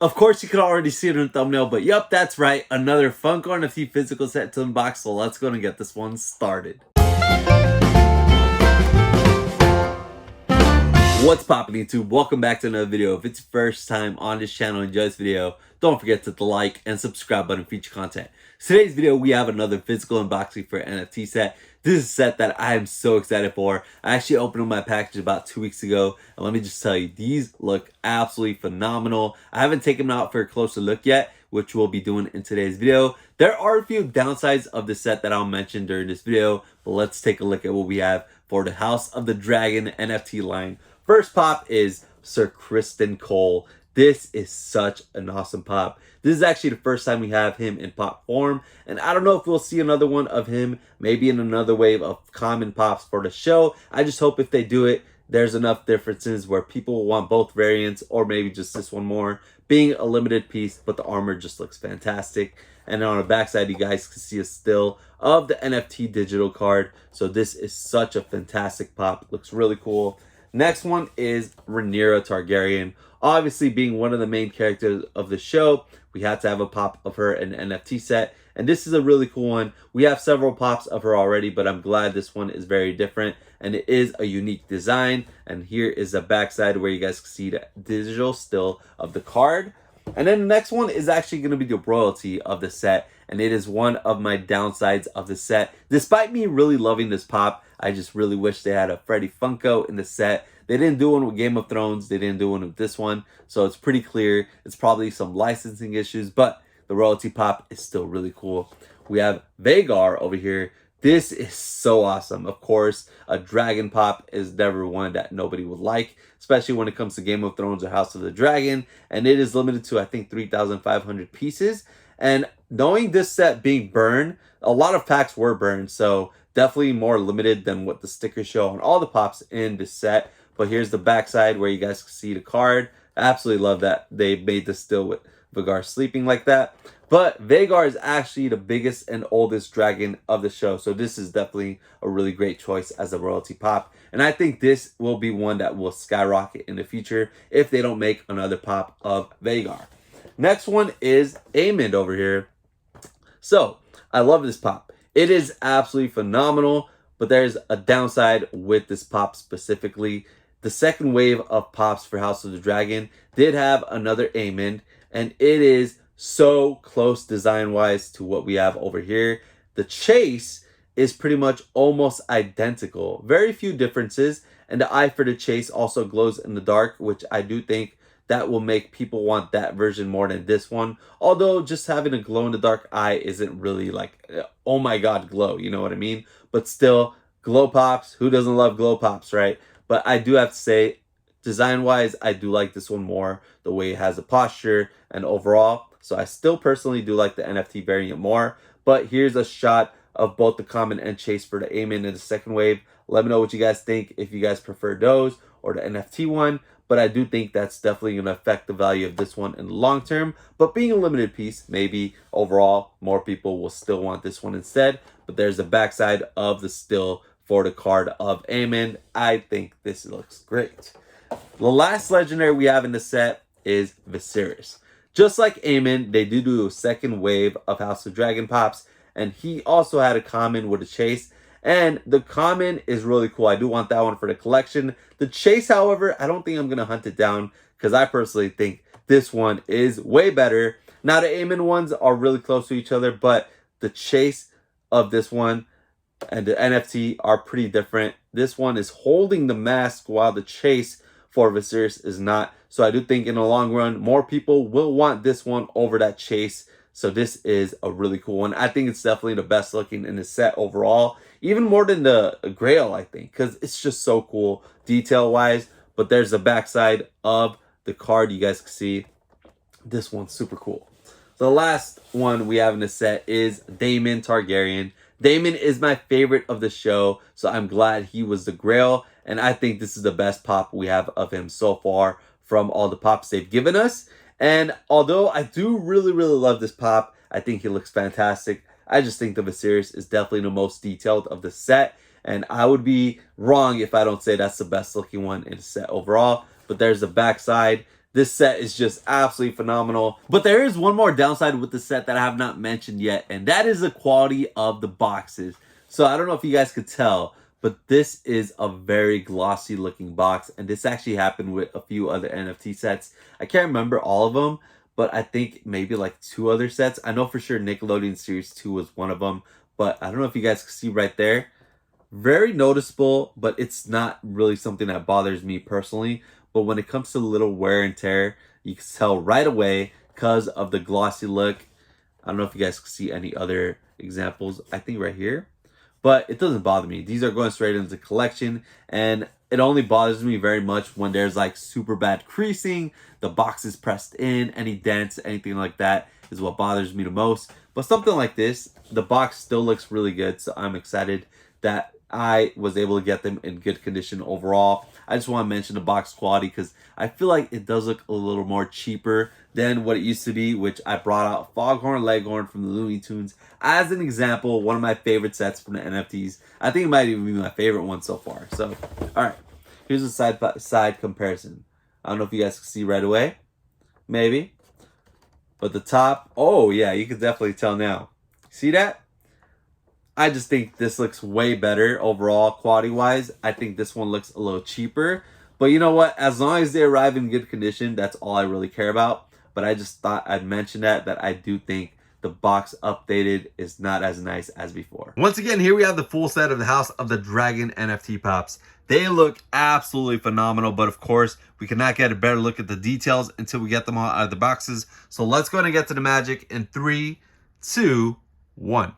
Of course, you can already see it in the thumbnail, but yep, that's right. Another Funko NFT physical set to unbox, so let's go and get this one started. What's poppin' YouTube? Welcome back to another video. If it's your first time on this channel and enjoy this video, don't forget to hit the like and subscribe button for future content. Today's video, we have another physical unboxing for an NFT set. This is a set that I am so excited for. I actually opened up my package about 2 weeks ago, and let me just tell you, these look absolutely phenomenal. I haven't taken them out for a closer look yet, which we'll be doing in today's video. There are a few downsides of the set that I'll mention during this video, but let's take a look at what we have for the House of the Dragon NFT line. First pop is Sir Kristen Cole. This is such an awesome pop. This is actually the first time we have him in pop form, and I don't know if we'll see another one of him, maybe in another wave of common pops for the show. I just hope if they do it, there's enough differences where people will want both variants, or maybe just this one more, being a limited piece, but the armor just looks fantastic. And on the backside, you guys can see a still of the NFT digital card. So this is such a fantastic pop. Looks really cool. Next one is Rhaenyra Targaryen. Obviously, being one of the main characters of the show, we had to have a pop of her in an NFT set. And this is a really cool one. We have several pops of her already, but I'm glad this one is very different. And it is a unique design. And here is the backside where you guys can see the digital still of the card. And then the next one is actually going to be the royalty of the set. And it is one of my downsides of the set. Despite me really loving this pop, I just really wish they had a Freddy Funko in the set. They didn't do one with Game of Thrones. They didn't do one with this one. So it's pretty clear. It's probably some licensing issues, but the royalty pop is still really cool. We have Vhagar over here. This is so awesome. Of course, a dragon pop is never one that nobody would like, especially when it comes to Game of Thrones or House of the Dragon. And it is limited to, I think, 3,500 pieces. And knowing this set being burned, a lot of packs were burned. So definitely more limited than what the stickers show on all the pops in this set. But here's the backside where you guys can see the card. I absolutely love that they made this still with Vhagar sleeping like that. But Vhagar is actually the biggest and oldest dragon of the show. So this is definitely a really great choice as a royalty pop. And I think this will be one that will skyrocket in the future if they don't make another pop of Vhagar. Next one is Aemond over here. So I love this pop. It is absolutely phenomenal, but there's a downside with this pop specifically. The second wave of pops for House of the Dragon did have another Aemond, and it is so close design-wise to what we have over here. The chase is pretty much almost identical. Very few differences, and the eye for the chase also glows in the dark, which I do think that will make people want that version more than this one. Although just having a glow-in-the-dark eye isn't really like, oh my god, glow, you know what I mean? But still, glow pops, who doesn't love glow pops, right? But I do have to say, design-wise, I do like this one more, the way it has a posture and overall. So I still personally do like the NFT variant more. But here's a shot of both the common and chase for the Aemond in the second wave. Let me know what you guys think, if you guys prefer those or the NFT one. But I do think that's definitely going to affect the value of this one in the long term. But being a limited piece, maybe overall, more people will still want this one instead. But there's the backside of the still for the card of Aemond. I think this looks great. The last legendary we have in the set is Viserys. Just like Aemond, they do a second wave of House of Dragon pops. And he also had a common with a chase. And the common is really cool. I do want that one for the collection. The chase, however, I don't think I'm going to hunt it down because I personally think this one is way better. Now, the Aemond ones are really close to each other, but the chase of this one and the NFT are pretty different. This one is holding the mask while the chase for Viserys is not. So I do think in the long run, more people will want this one over that chase. So this is a really cool one. I think it's definitely the best looking in the set overall. Even more than the Grail, I think, because it's just so cool detail-wise. But there's the backside of the card. You guys can see this one's super cool. The last one we have in the set is Daemon Targaryen. Daemon is my favorite of the show, so I'm glad he was the Grail. And I think this is the best pop we have of him so far from all the pops they've given us. And although I do really love this pop, I think he looks fantastic. I just think the Viserys is definitely the most detailed of the set. And I would be wrong if I don't say that's the best looking one in the set overall. But there's the backside. This set is just absolutely phenomenal. But there is one more downside with the set that I have not mentioned yet, and that is the quality of the boxes. So I don't know if you guys could tell, but this is a very glossy looking box, and this actually happened with a few other NFT sets. I can't remember all of them, but I think maybe like 2 other sets. I know for sure Nickelodeon Series 2 was one of them, but I don't know if you guys can see right there. Very noticeable, but it's not really something that bothers me personally. But when it comes to little wear and tear, you can tell right away because of the glossy look. I don't know if you guys can see any other examples. I think right here, but it doesn't bother me. These are going straight into the collection, and it only bothers me very much when there's like super bad creasing, the box is pressed in, any dents, anything like that is what bothers me the most. But something like this, the box still looks really good, so I'm excited that I was able to get them in good condition overall. I just want to mention the box quality because I feel like it does look a little more cheaper than what it used to be, which I brought out Foghorn Leghorn from the Looney Tunes as an example, one of my favorite sets from the NFTs. I think it might even be my favorite one so far. So, all right, here's a side comparison. I don't know if you guys can see right away, maybe, but the top, oh yeah, you can definitely tell now. See that? I just think this looks way better overall quality-wise. I think this one looks a little cheaper. But you know what? As long as they arrive in good condition, that's all I really care about. But I just thought I'd mention that I do think the box updated is not as nice as before. Once again, here we have the full set of the House of the Dragon NFT Pops. They look absolutely phenomenal, but of course, we cannot get a better look at the details until we get them all out of the boxes. So let's go ahead and get to the magic in 3, 2, 1.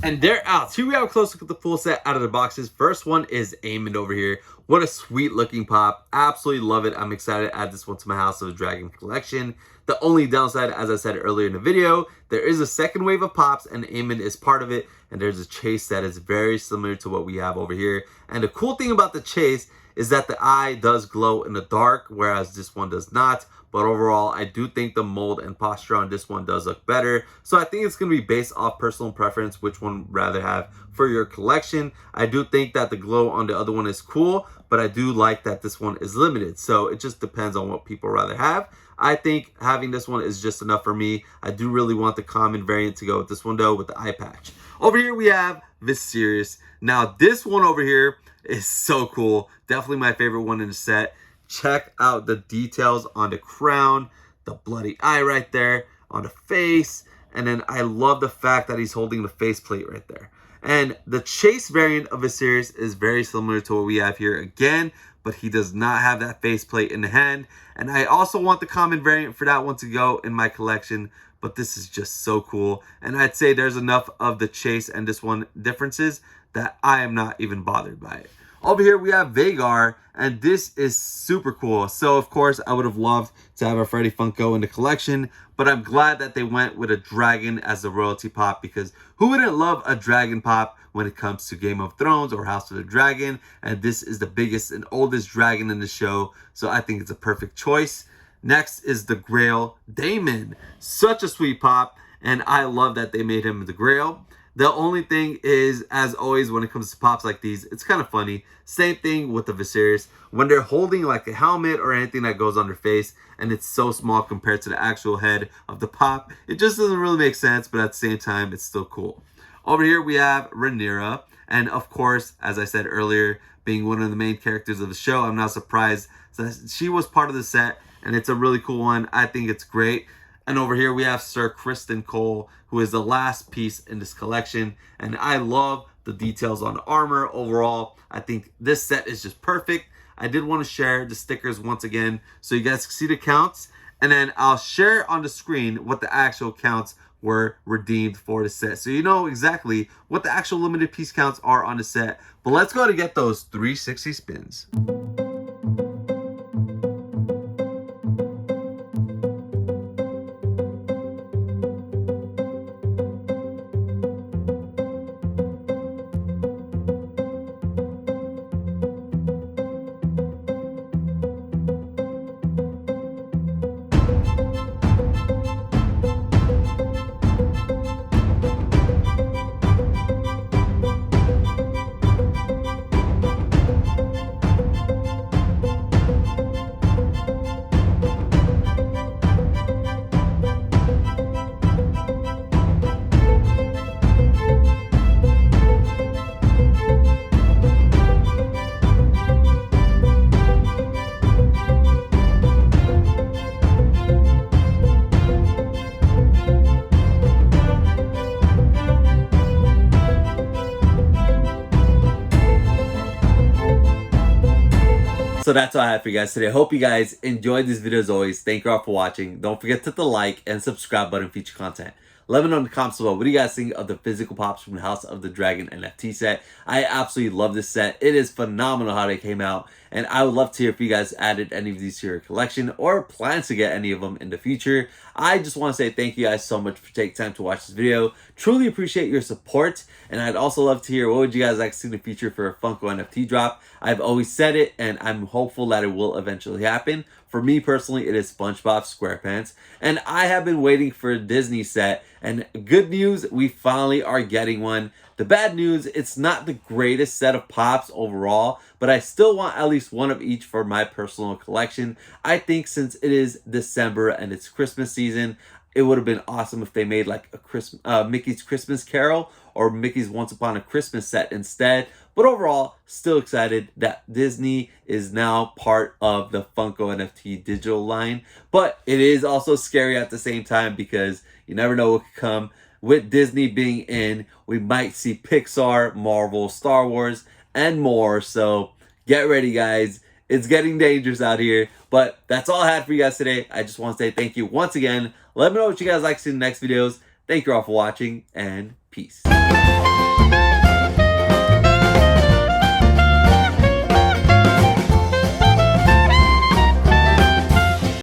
And they're out. So here we have a close look at the full set out of the boxes. First one is Eamon over here. What a sweet looking pop. Absolutely love it. I'm excited to add this one to my House of the Dragon collection. The only downside, as I said earlier in the video, there is a second wave of pops and Eamon is part of it. And there's a chase that is very similar to what we have over here. And the cool thing about the chase is that the eye does glow in the dark, whereas this one does not. But overall, I do think the mold and posture on this one does look better. So I think it's going to be based off personal preference, which one rather have for your collection. I do think that the glow on the other one is cool, but I do like that this one is limited. So it just depends on what people rather have. I think having this one is just enough for me. I do really want the common variant to go with this one though, with the eye patch. Over here we have Viserys. Now this one over here is so cool. Definitely my favorite one in the set. Check out the details on the crown, the bloody eye right there, on the face, and then I love the fact that he's holding the faceplate right there. And the chase variant of Viserys is very similar to what we have here again, but he does not have that faceplate in the hand. And I also want the common variant for that one to go in my collection, but this is just so cool. And I'd say there's enough of the chase and this one differences that I am not even bothered by it. Over here we have Vhagar, and this is super cool. So of course I would have loved to have a Freddy Funko in the collection, but I'm glad that they went with a dragon as the royalty pop, because who wouldn't love a dragon pop when it comes to Game of Thrones or House of the Dragon? And this is the biggest and oldest dragon in the show, so I think it's a perfect choice. Next is the Grail Daemon. Such a sweet pop, and I love that they made him the Grail. The only thing is, as always, when it comes to pops like these, it's kind of funny. Same thing with the Viserys. When they're holding like a helmet or anything that goes on their face, and it's so small compared to the actual head of the pop, it just doesn't really make sense, but at the same time, it's still cool. Over here, we have Rhaenyra. And of course, as I said earlier, being one of the main characters of the show, I'm not surprised that she was part of the set, and it's a really cool one. I think it's great. And over here we have Sir Criston Cole, who is the last piece in this collection. And I love the details on the armor overall. I think this set is just perfect. I did want to share the stickers once again so you guys can see the counts. And then I'll share on the screen what the actual counts were redeemed for the set, so you know exactly what the actual limited piece counts are on the set. But let's go to get those 360 spins. So that's all I have for you guys today. I hope you guys enjoyed this video as always. Thank you all for watching. Don't forget to hit the like and subscribe button for future content. Let me know in the comments below, what do you guys think of the physical pops from the House of the Dragon NFT set? I absolutely love this set. It is phenomenal how they came out, and I would love to hear if you guys added any of these to your collection or plans to get any of them in the future. I just want to say thank you guys so much for taking time to watch this video. Truly appreciate your support, and I'd also love to hear what would you guys like to see in the future for a Funko NFT drop. I've always said it, and I'm hopeful that it will eventually happen. For me personally, it is SpongeBob SquarePants, and I have been waiting for a Disney set, and good news, we finally are getting one. The bad news, it's not the greatest set of pops overall, but I still want at least one of each for my personal collection. I think since it is December and it's Christmas season, it would have been awesome if they made like a Mickey's Christmas Carol or Mickey's Once Upon a Christmas set instead. But overall, still excited that Disney is now part of the Funko NFT digital line. But it is also scary at the same time because you never know what could come. With Disney being in, we might see Pixar, Marvel, Star Wars, and more. So get ready, guys. It's getting dangerous out here. But that's all I had for you guys today. I just want to say thank you once again. Let me know what you guys like to see in the next videos. Thank you all for watching, and peace.